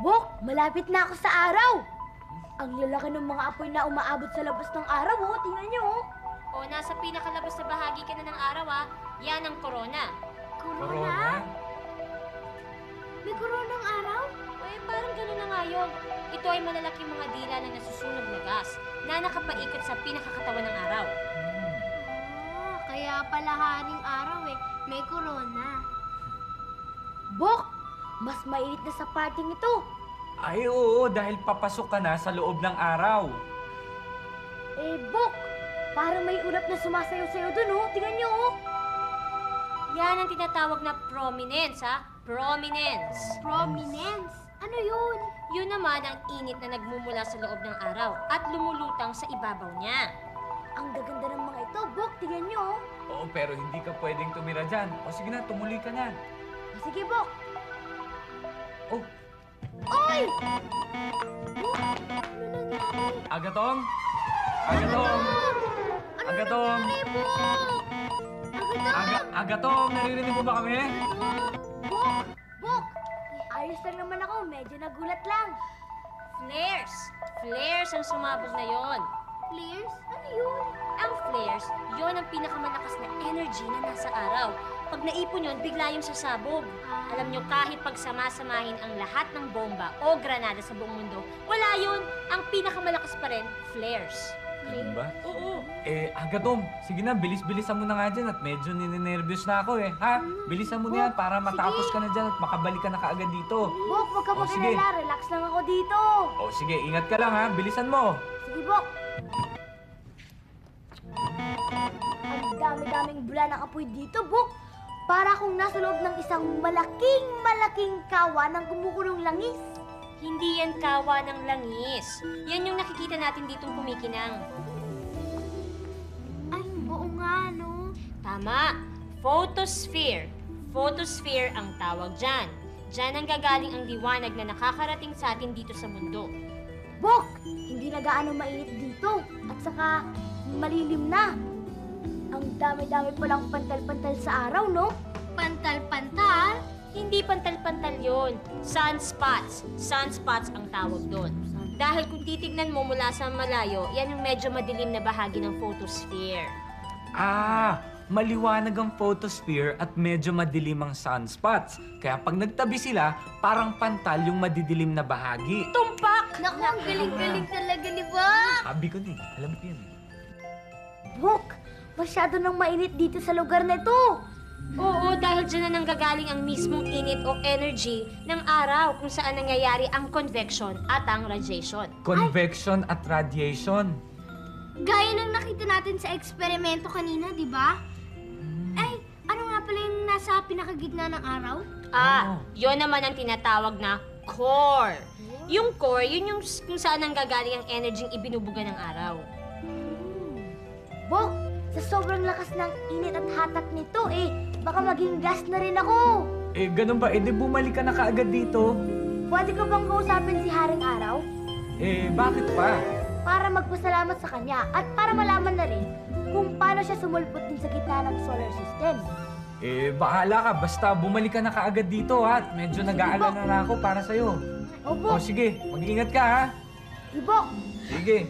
Bok, malapit na ako sa araw. Ang lalaki ng mga apoy na umaabot sa labas ng araw, oh. Tingnan niyo, oh. O, nasa pinakalabas na bahagi ka na ng araw, Yan ang corona. Corona? May coronang araw? Eh, parang gano'n na nga yun. Ito ay malalaking mga dila na nasusunog na gas na nakapaikot sa pinakakatawan ng araw. Kaya pala haring araw may corona. Bok, mas mainit na sa parting ito. Ay, oo, dahil papasok ka na sa loob ng araw. Bok, parang may ulap na sumasayaw-sayaw dun, oh. Tingnan niyo, oh. Yan ang tinatawag na prominence, Prominence. Prominence? Ano yun? Yun naman ang init na nagmumula sa loob ng araw at lumulutang sa ibabaw niya. Ang gaganda ng mga ito, Bok. Tingnan niyo, oh. Oo, pero hindi ka pwedeng tumira dyan. O sige na, tumuloy ka na. Sige, Bok. Oh, Oy! Agatong? Agatong? Agatong? Agatong, naririnig mo ba kami? Bok! Bok! Ayos lang naman ako. Medyo nagulat lang. Flares! Flares ang sumabog na yon. Flares? Ano yun? Ang flares, yon ang pinakamalakas na energy na nasa araw. Pag naipon yon, bigla yung sasabog. Alam nyo, kahit pagsama-samahin ang lahat ng bomba o granada sa buong mundo, wala yun. Ang pinakamalakas pa rin, flares. Ganun ba? Oo. Agatong, sige na, bilis-bilisan mo na nga dyan at medyo ninenervyos na ako ha? Bilisan mo na yan para matapos ka na dyan at makabalik ka na kaagad dito. Bok, wag ka Oh, sige. mag-alala. Relax lang ako dito. O sige, ingat ka lang ha, bilisan mo. Sige, Bok. Ang dami-daming bula ng apoy dito, Bok. Para akong nasa loob ng isang malaking kawa ng kumukulong langis. Hindi yan kawa ng langis. Yan yung nakikita natin ditong kumikinang. Ay, buo nga, no? Tama. Photosphere. Photosphere ang tawag dyan. Dyan ang gagaling ang liwanag na nakakarating sa atin dito sa mundo. Bok, hindi na gaano mainit dito. At saka, malilim na. Ang dami-dami palang pantal-pantal sa araw, no? Pantal-pantal? Hindi pantal-pantal yun. Sunspots. Sunspots ang tawag doon. Dahil kung titignan mo mula sa malayo, yan yung medyo madilim na bahagi ng photosphere. Maliwanag ang photosphere at medyo madilim ang sunspots. Kaya pag nagtabi sila, parang pantal yung madidilim na bahagi. Tumpak! Naku, ang galing-galing talaga ni Bok! Sabi ko din, alam ko yan. Bok, masyado nang mainit dito sa lugar na ito. Oo, dahil dyan na nanggagaling ang mismong init o energy ng araw kung saan nangyayari ang convection at ang radiation. Convection at radiation. Gaya ng nakita natin sa eksperimento kanina, di ba? Ay, ano nga pala yung nasa pinakagitna ng araw? Yon naman ang tinatawag na core. Yung core, yun yung kung saan nanggagaling ang energy ibinubuga ng araw. Bok, sa sobrang lakas ng init at hatak nito, baka maging gas na rin ako. Ganun ba? Di bumalik ka na kaagad dito. Pwede ko bang kausapin si Haring Araw? Bakit pa? Para magpasalamat sa kanya at para malaman na rin kung paano siya sumulpot din sa gitna ng solar system. Bahala ka. Basta bumalik ka na kaagad dito ha. At medyo nag-aalala na ako para sa'yo. Opo, O sige, mag-ingat ka ha. Bok. Sige.